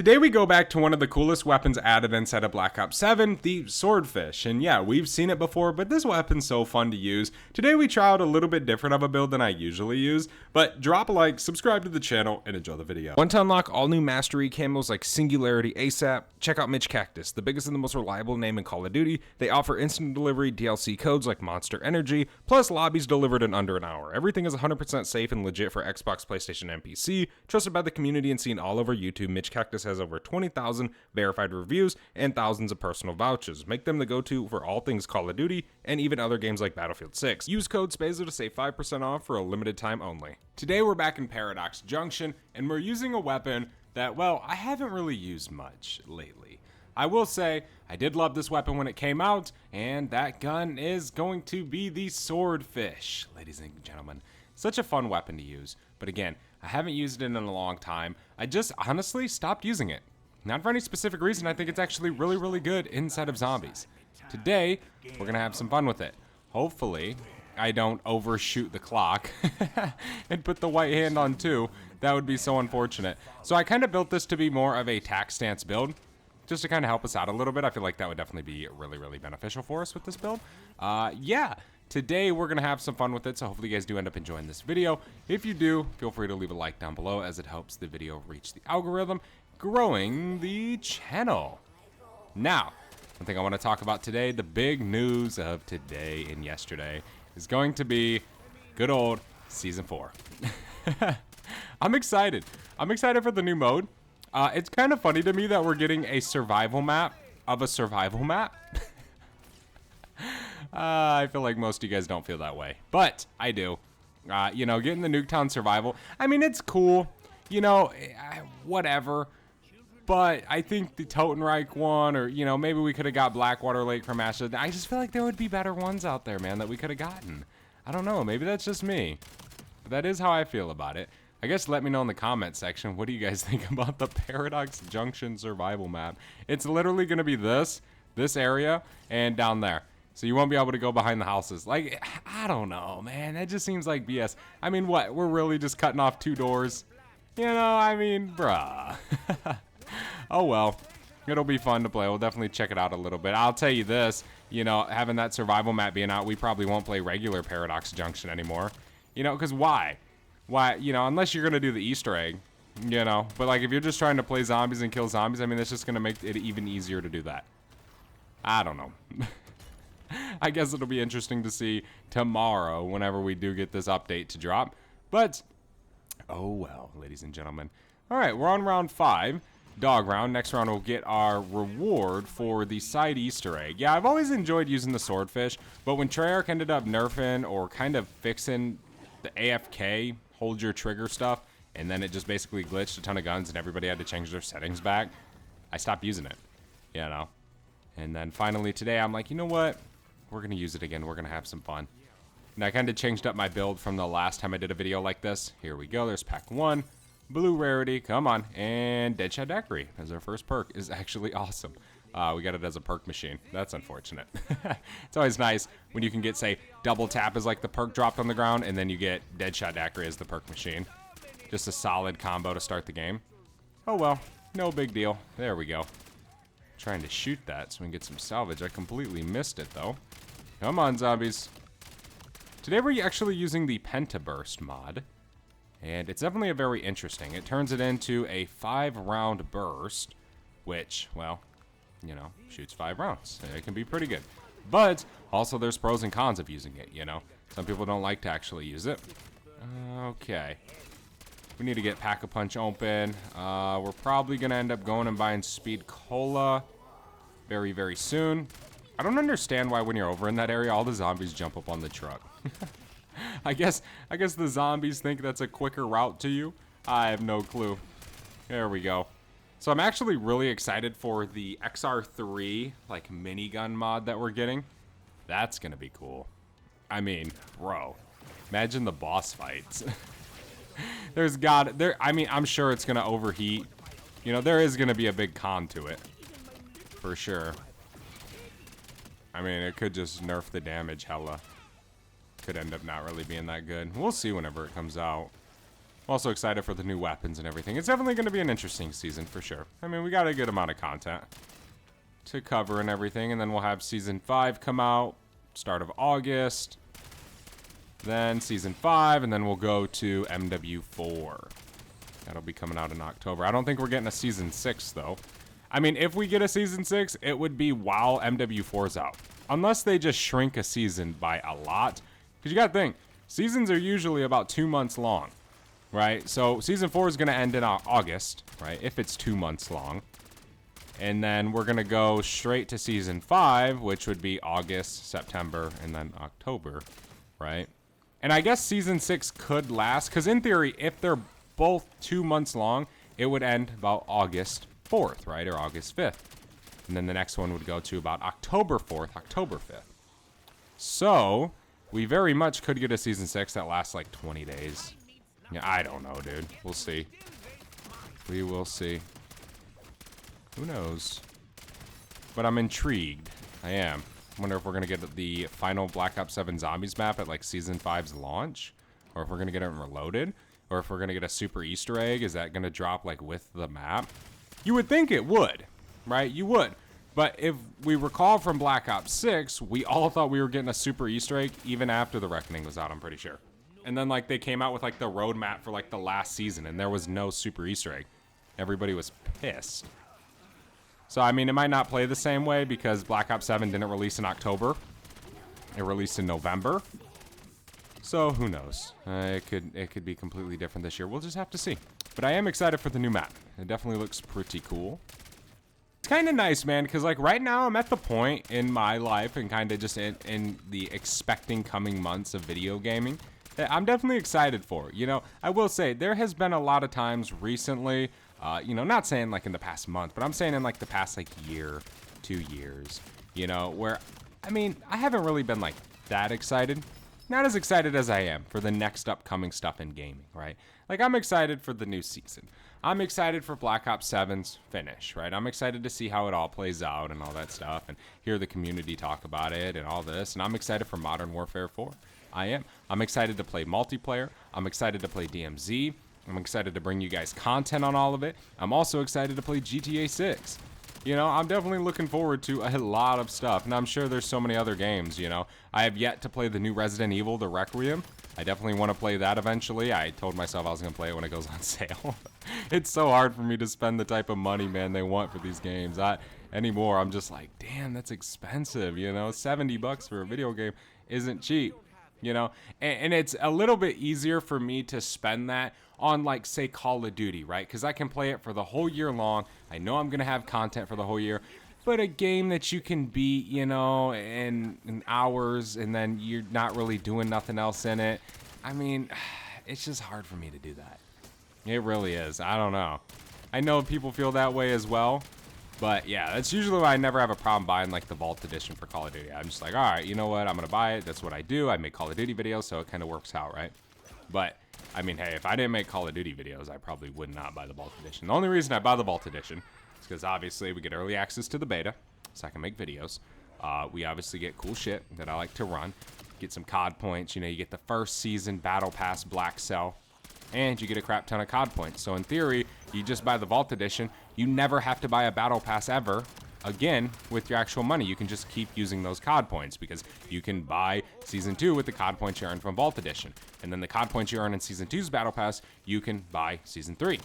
Today we go back to one of the coolest weapons added inside of Black Ops 7, the Swordfish. And yeah, we've seen it before, but this weapon's so fun to use. Today we try out a little bit different of a build than I usually use, but drop a like, subscribe to the channel, and enjoy the video. Want to unlock all new mastery camos like Singularity ASAP? Check out Mitch Cactus, the biggest and the most reliable name in Call of Duty. They offer instant delivery DLC codes like Monster Energy, plus lobbies delivered in under an hour. Everything is 100% safe and legit for Xbox, PlayStation, and PC. Trusted by the community and seen all over YouTube, Mitch Cactus has over 20,000 verified reviews and thousands of personal vouchers. Make them the go-to for all things Call of Duty and even other games like Battlefield 6. Use code SPAZO to save 5% off for a limited time only. Today we're back in Paradox Junction and we're using a weapon that, well, I haven't really used much lately. I will say, I did love this weapon when it came out, and that gun is going to be the Swordfish, ladies and gentlemen. Such a fun weapon to use, but again, I haven't used it in a long time. I just honestly stopped using it. Not for any specific reason, I think it's actually really good inside of zombies. Today, we're gonna have some fun with it. Hopefully, I don't overshoot the clock and put the white hand on 2. That would be so unfortunate. So I kind of built this to be more of a tack stance build, just to kind of help us out a little bit. I feel like that would definitely be really beneficial for us with this build. Yeah. Today, we're going to have some fun with it, so hopefully you guys do end up enjoying this video. If you do, feel free to leave a like down below as it helps the video reach the algorithm, growing the channel. Now, one thing I want to talk about today, the big news of today and yesterday, is going to be good old Season 4. I'm excited. I'm excited for the new mode. It's kind of funny to me that we're getting a survival map of a survival map. I feel like most of you guys don't feel that way, but I do. You know, getting the Nuketown survival, I mean, it's cool, you know, whatever, but I think the Totenreich one, or, you know, maybe we could have got Blackwater Lake from Asher. I just feel like there would be better ones out there, man, that we could have gotten. I don't know, maybe that's just me, but that is how I feel about it. I guess let me know in the comment section, what do you guys think about the Paradox Junction survival map? It's literally going to be this area, and down there. So you won't be able to go behind the houses. Like, I don't know, man. That just seems like BS. I mean, what? We're really just cutting off 2 doors? You know, I mean, bruh. Oh, well. It'll be fun to play. We'll definitely check it out a little bit. I'll tell you this. You know, having that survival map being out, we probably won't play regular Paradox Junction anymore. You know, because why? Why, you know, unless you're going to do the Easter egg. You know, but like if you're just trying to play zombies and kill zombies, I mean, that's just going to make it even easier to do that. I don't know. I guess it'll be interesting to see tomorrow whenever we do get this update to drop. But, oh well, ladies and gentlemen. Alright, we're on round 5. Dog round. Next round we'll get our reward for the side Easter egg. Yeah, I've always enjoyed using the Swordfish, but when Treyarch ended up nerfing or kind of fixing the AFK, hold your trigger stuff, and then it just basically glitched a ton of guns and everybody had to change their settings back, I stopped using it, you know. And then finally today I'm like, you know what? We're going to use it again. We're going to have some fun. And I kind of changed up my build from the last time I did a video like this. Here we go. There's pack 1. Blue rarity. Come on. And Deadshot Daiquiri as our first perk is actually awesome. We got it as a perk machine. That's unfortunate. It's always nice when you can get, say, double tap as like the perk dropped on the ground, and then you get Deadshot Daiquiri as the perk machine. Just a solid combo to start the game. Oh well. No big deal. There we go. Trying to shoot that so we can get some salvage. I completely missed it though. Come on, zombies. Today we're actually using the Penta burst mod, and it's definitely a very interesting. It turns it into a 5-round burst, which, well, you know, shoots 5 rounds. It can be pretty good, but also there's pros and cons of using it. You know, some people don't like to actually use it. Okay. We need to get Pack-a-Punch open. We're probably going to end up going and buying Speed Cola very soon. I don't understand why when you're over in that area, all the zombies jump up on the truck. I guess the zombies think that's a quicker route to you. I have no clue. There we go. So I'm actually really excited for the XR3 like minigun mod that we're getting. That's going to be cool. I mean, bro, imagine the boss fights. I mean, I'm sure it's gonna overheat. You know, there is gonna be a big con to it. For sure. I mean, it could just nerf the damage hella. Could end up not really being that good. We'll see whenever it comes out. I'm also excited for the new weapons and everything. It's definitely going to be an interesting season for sure. I mean, we got a good amount of content to cover and everything. And then we'll have Season 5 come out, start of August. Then Season 5, and then we'll go to MW4. That'll be coming out in October. I don't think we're getting a Season 6, though. I mean, if we get a Season 6, it would be while MW4's out. Unless they just shrink a season by a lot. Because you gotta think, seasons are usually about 2 months long, right? So Season 4 is gonna end in August, right? If it's 2 months long. And then we're gonna go straight to Season 5, which would be August, September, and then October, right? And I guess Season 6 could last, because in theory, if they're both 2 months long, it would end about August 4th, right? Or August 5th. And then the next one would go to about October 4th, October 5th. So, we very much could get a Season 6 that lasts like 20 days. Yeah, I don't know, dude. We'll see. We will see. Who knows? But I'm intrigued. I am. I wonder if we're going to get the final Black Ops 7 Zombies map at like Season 5's launch. Or if we're going to get it reloaded. Or if we're going to get a super Easter egg. Is that going to drop like with the map? You would think it would. Right? You would. But if we recall from Black Ops 6, we all thought we were getting a super Easter egg even after the Reckoning was out, I'm pretty sure. And then like they came out with like the roadmap for like the last season and there was no super Easter egg. Everybody was pissed. So, I mean, it might not play the same way because Black Ops 7 didn't release in October. It released in November. So, who knows? It could be completely different this year. We'll just have to see. But I am excited for the new map. It definitely looks pretty cool. It's kind of nice, man, because, like, right now I'm at the point in my life and kind of just in the expecting coming months of video gaming that I'm definitely excited for. You know, I will say, there has been a lot of times recently... you know, not saying like in the past month, but I'm saying in like the past like year, 2 years, you know, where, I mean, I haven't really been like that excited. Not as excited as I am for the next upcoming stuff in gaming, right? Like I'm excited for the new season. I'm excited for Black Ops 7's finish, right? I'm excited to see how it all plays out and all that stuff and hear the community talk about it and all this. And I'm excited for Modern Warfare 4. I am. I'm excited to play multiplayer. I'm excited to play DMZ. I'm excited to bring you guys content on all of it. I'm also excited to play GTA 6. You know, I'm definitely looking forward to a lot of stuff. And I'm sure there's so many other games, you know. I have yet to play the new Resident Evil, the Requiem. I definitely want to play that eventually. I told myself I was going to play it when it goes on sale. It's so hard for me to spend the type of money, man, they want for these games. Anymore, I'm just like, damn, that's expensive, you know. $70 for a video game isn't cheap. You know, and it's a little bit easier for me to spend that on, like, say, Call of Duty, right? Because I can play it for the whole year long. I know I'm going to have content for the whole year. But a game that you can beat, you know, in hours, and then you're not really doing nothing else in it. I mean, it's just hard for me to do that. It really is. I don't know. I know people feel that way as well. But yeah, that's usually why I never have a problem buying like the Vault Edition for Call of Duty. I'm just like, all right, you know what? I'm going to buy it. That's what I do. I make Call of Duty videos, so it kind of works out, right? But, I mean, hey, if I didn't make Call of Duty videos, I probably would not buy the Vault Edition. The only reason I buy the Vault Edition is because obviously we get early access to the beta, so I can make videos. We obviously get cool shit that I like to run. Get some COD points. You know, you get the first season Battle Pass Black Cell. And you get a crap ton of COD points. So in theory, you just buy the Vault Edition. You never have to buy a Battle Pass ever again with your actual money. You can just keep using those COD points because you can buy Season 2 with the COD points you earn from Vault Edition. And then the COD points you earn in Season 2's Battle Pass, you can buy Season 3.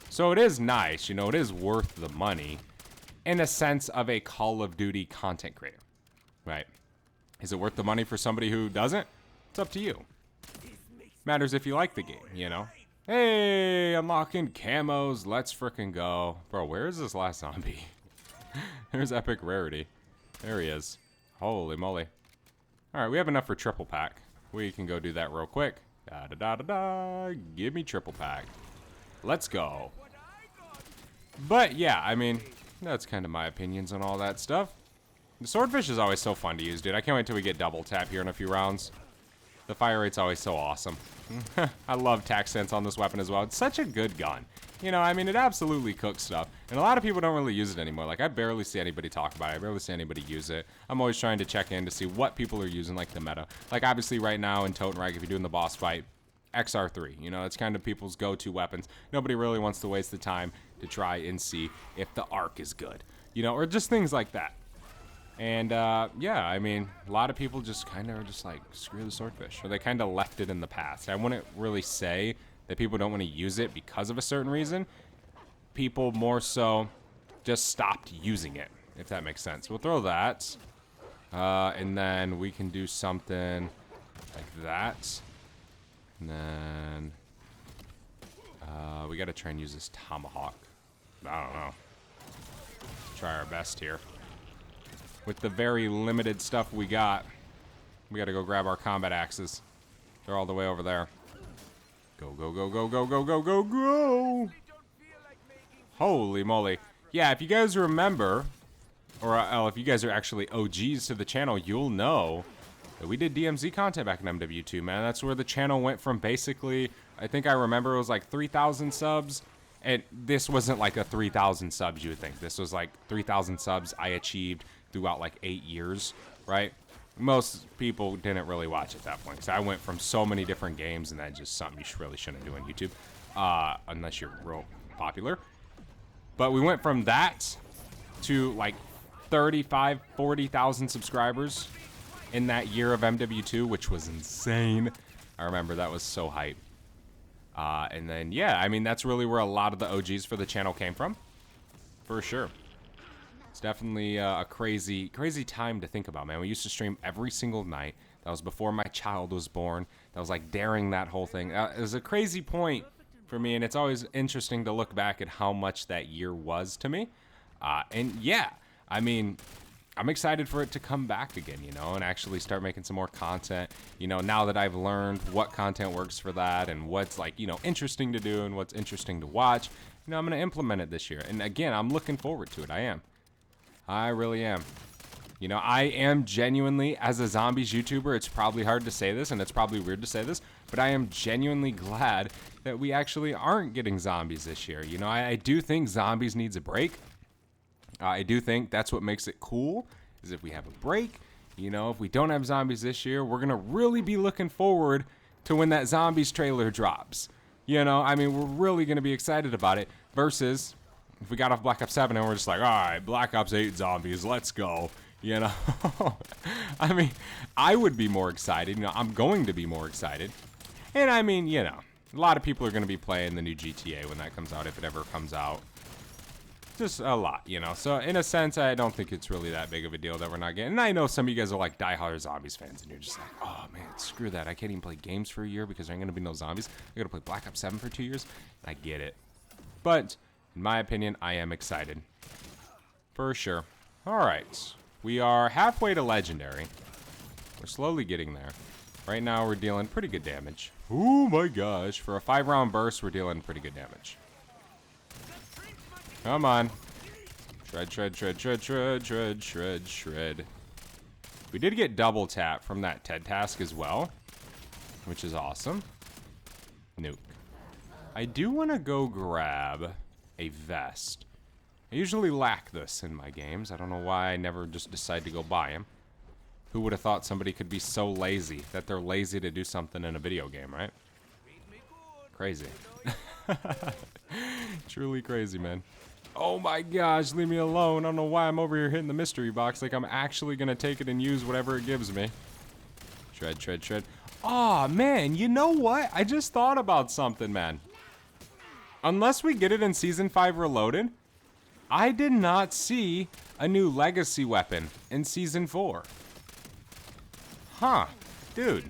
So it is nice, you know, it is worth the money in a sense of a Call of Duty content creator, right? Is it worth the money for somebody who doesn't? It's up to you. Matters if you like the game, you know? Hey, unlocking camos. Let's frickin' go. Bro, where is this last zombie? There's epic rarity. There he is. Holy moly. Alright, we have enough for triple pack. We can go do that real quick. Da-da-da-da-da. Give me triple pack. Let's go. But yeah, I mean, that's kind of my opinions on all that stuff. The Swordfish is always so fun to use, dude. I can't wait till we get double tap here in a few rounds. The fire rate's always so awesome. I love tac sense on this weapon as well. It's such a good gun. You know, I mean, it absolutely cooks stuff. And a lot of people don't really use it anymore. Like, I barely see anybody talk about it. I barely see anybody use it. I'm always trying to check in to see what people are using, like the meta. Like, obviously, right now in Totenreich, if you're doing the boss fight, XR3. You know, it's kind of people's go-to weapons. Nobody really wants to waste the time to try and see if the arc is good, you know, or just things like that. And yeah, I mean, a lot of people just kind of are just like, screw the swordfish, or they kind of left it in the past. I wouldn't really say that people don't want to use it because of a certain reason. People more so just stopped using it, if that makes sense. We'll throw that, and then we can do something like that. And then we got to try and use this tomahawk. I don't know. Try our best here. With the very limited stuff we got to go grab our combat axes. They're all the way over there. Go, go, go, go, go, go, go, go, go! Holy moly. Yeah, if you guys remember, or if you guys are actually OGs to the channel, you'll know that we did DMZ content back in MW2, man. That's where the channel went from basically, I think I remember it was like 3,000 subs. And this wasn't like a 3,000 subs, you would think. This was like 3,000 subs I achieved throughout like 8 years, right? Most people didn't really watch at that point, because I went from so many different games, and that's just something you really shouldn't do on YouTube, unless you're real popular. But we went from that to like 35, 40,000 subscribers in that year of MW2, which was insane. I remember that was so hype. And then, yeah, I mean, that's really where a lot of the OGs for the channel came from, for sure. It's definitely a crazy time to think about, man. We used to stream every single night. That was before my child was born. That was like daring that whole thing. It was a crazy point for me, and it's always interesting to look back at how much that year was to me. And yeah, I mean, I'm excited for it to come back again, you know, and actually start making some more content. You know, now that I've learned what content works for that and what's like, you know, interesting to do and what's interesting to watch, you know, I'm going to implement it this year. And again, I'm looking forward to it. I really am. You know, I am genuinely, as a zombies YouTuber, it's probably hard to say this and it's probably weird to say this, but I am genuinely glad that we actually aren't getting zombies this year. You know, I do think zombies needs a break. I do think that's what makes it cool, is if we have a break. You know, if we don't have zombies this year, we're going to really be looking forward to when that zombies trailer drops. You know, I mean, we're really going to be excited about it, versus if we got off Black Ops 7 and we're just like, all right, Black Ops 8 zombies, let's go. You know, I mean, I would be more excited. You know, I'm going to be more excited. And I mean, you know, a lot of people are going to be playing the new GTA when that comes out, if it ever comes out. Just a lot, you know. So in a sense, I don't think it's really that big of a deal that we're not getting. And I know some of you guys are like diehard zombies fans, and you're just like, oh man, screw that. I can't even play games for a year because there ain't gonna be no zombies. I gotta play Black Ops 7 for 2 years. I get it. But in my opinion, I am excited. For sure. Alright. We are halfway to legendary. We're slowly getting there. Right now we're dealing pretty good damage. Oh my gosh. For a 5-round burst, we're dealing pretty good damage. Come on. Shred, shred, shred, shred, shred, shred, shred, shred. We did get double tap from that TED task as well, which is awesome. Nuke. I do want to go grab a vest. I usually lack this in my games. I don't know why I never just decide to go buy them. Who would have thought somebody could be so lazy that they're lazy to do something in a video game, right? Crazy. Truly crazy, man. Oh my gosh, leave me alone. I don't know why I'm over here hitting the mystery box like I'm actually gonna take it and use whatever it gives me. Shred, shred, shred. Aw, man, you know what? I just thought about something, man. Unless we get it in Season 5 Reloaded, I did not see a new legacy weapon in Season 4. Huh. Dude,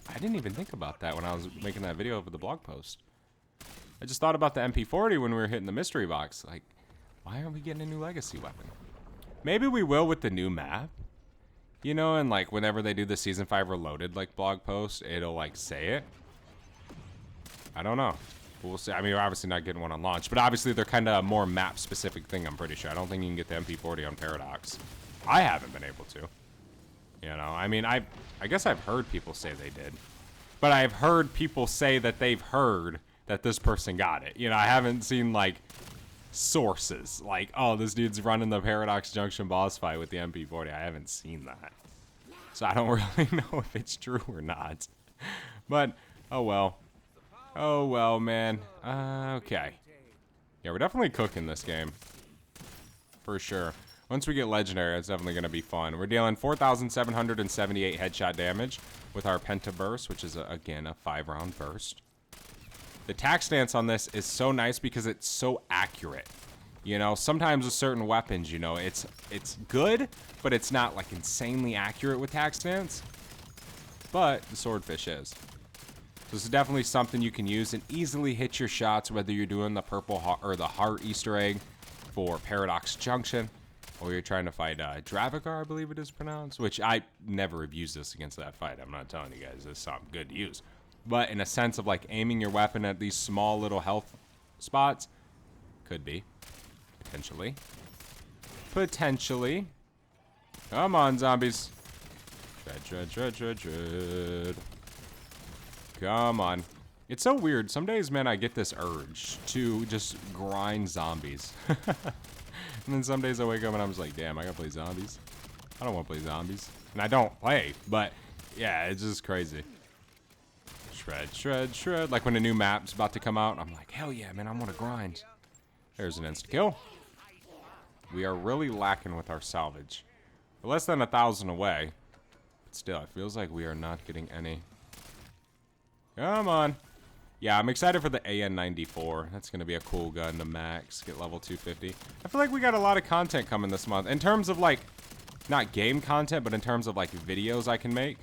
I didn't even think about that when I was making that video for the blog post. I just thought about the MP40 when we were hitting the mystery box. Like, why aren't we getting a new legacy weapon? Maybe we will with the new map. You know, and like whenever they do the Season 5 Reloaded like blog post, it'll like say it. I don't know. We'll see. I mean, we're obviously not getting one on launch, but obviously they're kind of a more map specific thing, I'm pretty sure. I don't think you can get the MP40 on Paradox. I haven't been able to. You know, I mean, I guess I've heard people say they did. But I've heard people say that they've heard that this person got it. You know, I haven't seen like sources like, oh, this dude's running the Paradox Junction boss fight with the MP40. I haven't seen that. So I don't really know if it's true or not. But, oh well. Oh, well, man. Okay. Yeah, we're definitely cooking this game. For sure. Once we get legendary, it's definitely going to be fun. We're dealing 4,778 headshot damage with our Penta burst, which is, again, a 5-round burst. The attack stance on this is so nice because it's so accurate. You know, sometimes with certain weapons, you know, it's good, but it's not, like, insanely accurate with attack stance. But the swordfish is. So this is definitely something you can use and easily hit your shots, whether you're doing the purple heart or the heart Easter egg for Paradox Junction, or you're trying to fight Dravagar, I believe it is pronounced, which I never have used this against that fight. I'm not telling you guys this is something good to use. But in a sense of like aiming your weapon at these small little health spots, could be. Potentially. Potentially. Come on, zombies. Dread. Come on. It's so weird. Some days, man, I get this urge to just grind zombies. And then some days I wake up and I'm just like, damn, I gotta play zombies. I don't want to play zombies. And I don't play, but yeah, it's just crazy. Shred. Like when a new map's about to come out, I'm like, hell yeah, man, I want to grind. There's an insta-kill. We are really lacking with our salvage. We're less than 1,000 away. But still, it feels like we are not getting any. Come on. Yeah, I'm excited for the AN-94. That's going to be a cool gun to max. Get level 250. I feel like we got a lot of content coming this month. In terms of, like, not game content, but in terms of, like, videos I can make.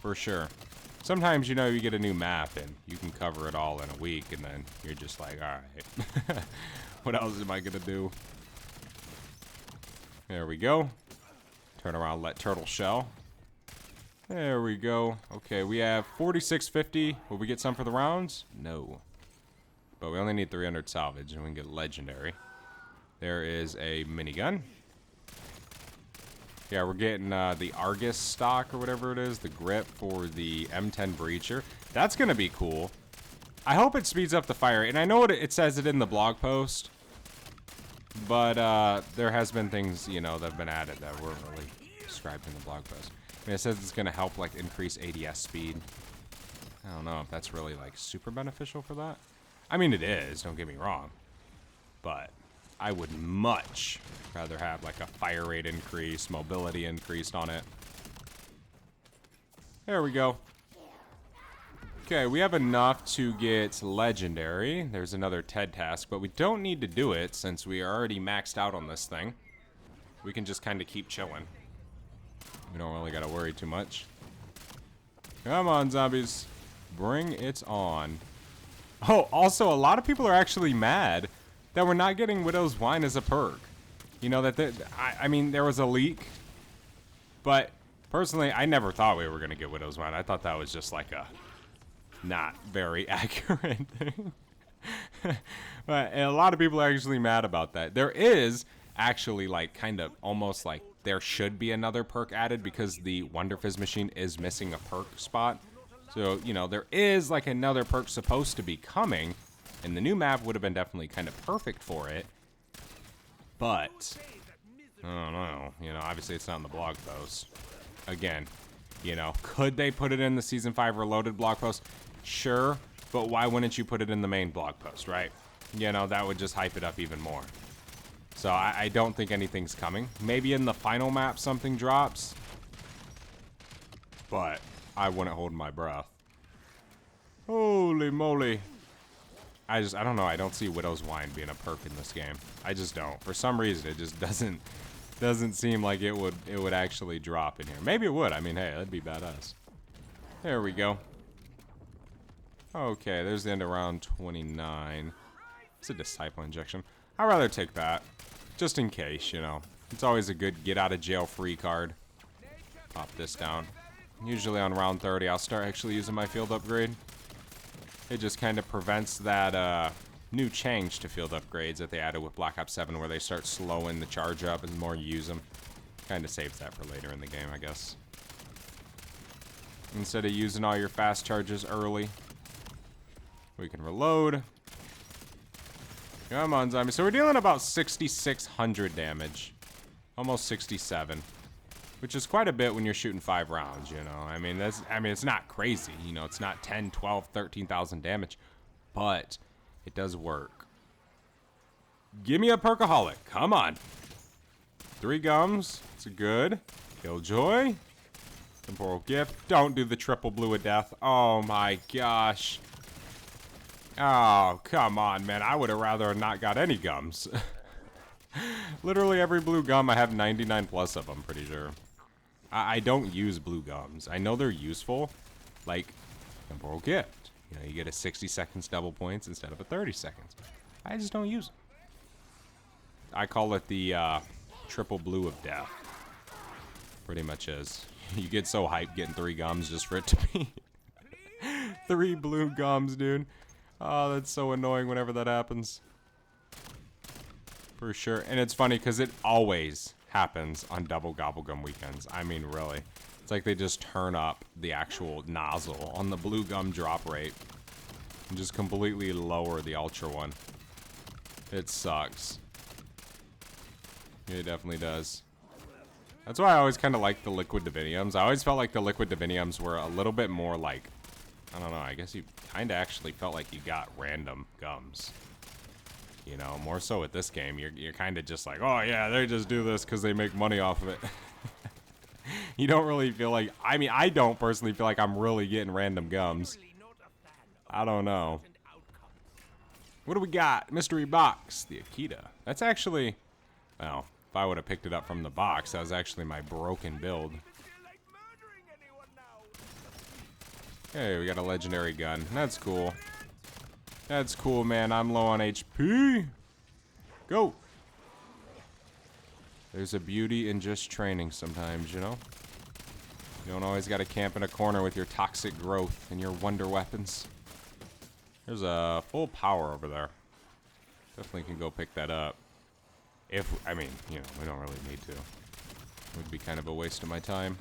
For sure. Sometimes, you know, you get a new map and you can cover it all in a week. And then you're just like, alright. What else am I going to do? There we go. Turn around, let turtle shell. There we go. Okay, we have 4650. Will we get some for the rounds? No. But we only need 300 salvage and we can get legendary. There is a minigun. Yeah, we're getting the Argus stock or whatever it is, the grip for the M10 breacher. That's going to be cool. I hope it speeds up the fire rate. And I know it says it in the blog post. But there has been things, you know, that have been added that weren't really described in the blog post. I mean, it says it's going to help, like, increase ADS speed. I don't know if that's really, like, super beneficial for that. I mean, it is, don't get me wrong. But I would much rather have, like, a fire rate increase, mobility increased on it. There we go. Okay, we have enough to get legendary. There's another TED task, but we don't need to do it since we are already maxed out on this thing. We can just kind of keep chilling. We don't really gotta worry too much. Come on, zombies. Bring it on. Oh, also, a lot of people are actually mad that we're not getting Widow's Wine as a perk. You know, that I mean, there was a leak. But, personally, I never thought we were gonna get Widow's Wine. I thought that was just like a not very accurate thing. But a lot of people are actually mad about that. There is actually, like, kind of almost like there should be another perk added because the Wonder Fizz machine is missing a perk spot. So, you know, there is like another perk supposed to be coming, and the new map would have been definitely kind of perfect for it. But I don't know, you know, obviously it's not in the blog post. Again, you know, could they put it in the Season 5 Reloaded blog post? Sure, but why wouldn't you put it in the main blog post, right? You know, that would just hype it up even more. So I don't think anything's coming. Maybe in the final map something drops. But I wouldn't hold my breath. Holy moly. I don't know. I don't see Widow's Wine being a perk in this game. I just don't. For some reason, it just doesn't seem like it would actually drop in here. Maybe it would. I mean, hey, that'd be badass. There we go. Okay, there's the end of round 29. It's a Disciple Injection. I'd rather take that. Just in case, you know. It's always a good get-out-of-jail-free card. Pop this down. Usually on round 30, I'll start actually using my field upgrade. It just kind of prevents that new change to field upgrades that they added with Black Ops 7 where they start slowing the charge up and the more you use them. Kind of saves that for later in the game, I guess. Instead of using all your fast charges early, we can reload. Come on, zombie. So we're dealing about 6,600 damage. Almost 67. which is quite a bit when you're shooting 5 rounds, you know. I mean, it's not crazy, you know. It's not 10, 12, 13,000 damage, but it does work. Give me a Perkaholic. Come on. 3 gums. It's a good. Killjoy. Temporal gift. Don't do the triple blue of death. Oh my gosh. Oh, come on, man. I would have rather not got any gums. Literally every blue gum, I have 99 plus of them, pretty sure. I don't use blue gums. I know they're useful. Like, temporal gift. You know, you get a 60 seconds double points instead of a 30 seconds. I just don't use them. I call it the triple blue of death. Pretty much is. You get so hyped getting 3 gums just for it to be 3 blue gums, dude. Oh, that's so annoying whenever that happens. For sure. And it's funny because it always happens on double gobblegum weekends. I mean, really. It's like they just turn up the actual nozzle on the blue gum drop rate and just completely lower the ultra one. It sucks. It definitely does. That's why I always kind of like the liquid diviniums. I always felt like the liquid diviniums were a little bit more like, I don't know, I guess you kind of actually felt like you got random gums. You know, more so with this game, you're kind of just like, oh yeah, they just do this because they make money off of it. You don't really feel like, I mean, I don't personally feel like I'm really getting random gums. I don't know. What do we got? Mystery box, the Akita. That's actually, well, if I would have picked it up from the box, that was actually my broken build. Hey, we got a legendary gun. That's cool. That's cool, man. I'm low on HP. Go. There's a beauty in just training sometimes, you know? You don't always got to camp in a corner with your toxic growth and your wonder weapons. There's a full power over there. Definitely can go pick that up. If, I mean, you know, we don't really need to. It would be kind of a waste of my time.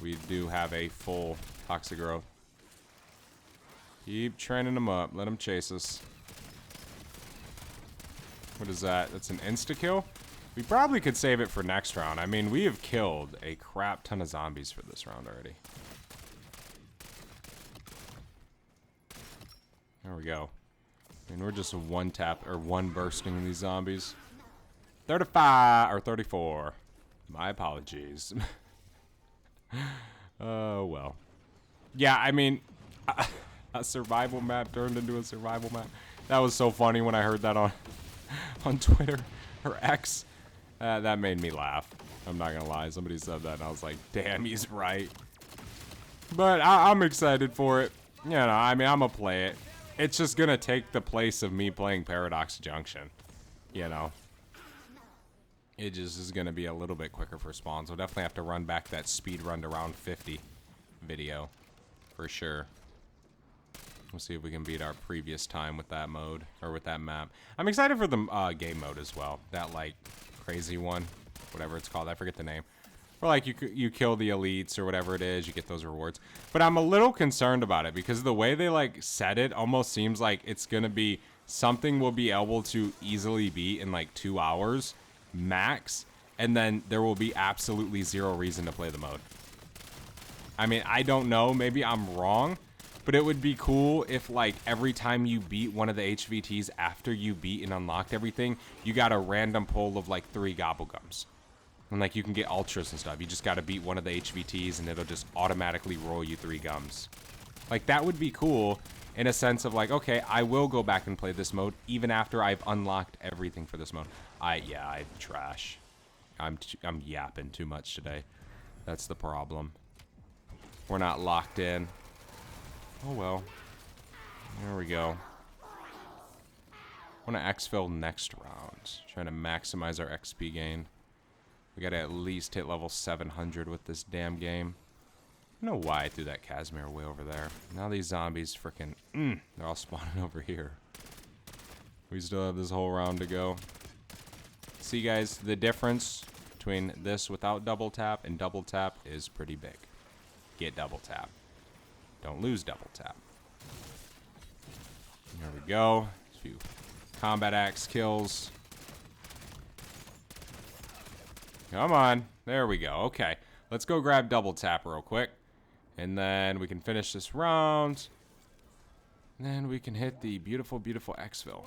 We do have a full toxic growth. Keep training them up. Let them chase us. What is that? That's an insta-kill? We probably could save it for next round. I mean, we have killed a crap ton of zombies for this round already. There we go. I mean, we're just one tap or one bursting these zombies. 35 or 34. My apologies. Oh, well. Yeah, I mean, a survival map turned into a survival map. That was so funny when I heard that on Twitter or X. That made me laugh. I'm not gonna lie. Somebody said that and I was like, damn, he's right. But I'm excited for it. You know, I mean, I'm gonna play it. It's just gonna take the place of me playing Paradox Junction. You know. It just is gonna be a little bit quicker for spawns. We'll definitely have to run back that speed run to round 50 video. For sure. We'll see if we can beat our previous time with that mode, or with that map. I'm excited for the game mode as well. That, like, crazy one. Whatever it's called. I forget the name. Or, like, you kill the elites or whatever it is. You get those rewards. But I'm a little concerned about it because the way they, like, said it almost seems like it's going to be something we'll be able to easily beat in, like, 2 hours max. And then there will be absolutely zero reason to play the mode. I mean, I don't know. Maybe I'm wrong. But it would be cool if, like, every time you beat one of the HVTs after you beat and unlocked everything, you got a random pull of, like, 3 gobblegums. And, like, you can get ultras and stuff. You just got to beat one of the HVTs, and it'll just automatically roll you 3 gums. Like, that would be cool in a sense of, like, okay, I will go back and play this mode even after I've unlocked everything for this mode. Yeah, I'm trash. I'm yapping too much today. That's the problem. We're not locked in. Oh well. There we go. I want to exfil next round. Trying to maximize our XP gain. We gotta at least hit level 700 with this damn game. I don't know why I threw that Casimir way over there. Now these zombies freaking... they're all spawning over here. We still have this whole round to go. See guys, the difference between this without double tap and double tap is pretty big. Get double tap. Don't lose double tap. There we go. A few combat axe kills. Come on. There we go. Okay. Let's go grab double tap real quick. And then we can finish this round. And then we can hit the beautiful, beautiful exfil.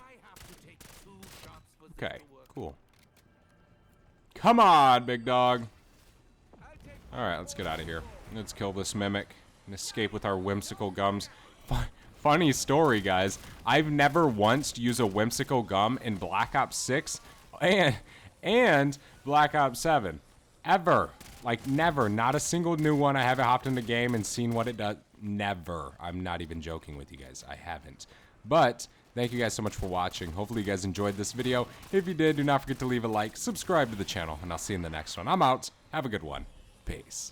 Okay, cool. Come on, big dog. Alright, let's get out of here. Let's kill this mimic and escape with our whimsical gums. Funny story, guys. I've never once used a whimsical gum in Black Ops 6 and Black Ops 7. Ever. Like, never. Not a single new one. I haven't hopped in the game and seen what it does. Never. I'm not even joking with you guys. I haven't. But thank you guys so much for watching. Hopefully you guys enjoyed this video. If you did, do not forget to leave a like, subscribe to the channel, and I'll see you in the next one. I'm out. Have a good one. Peace.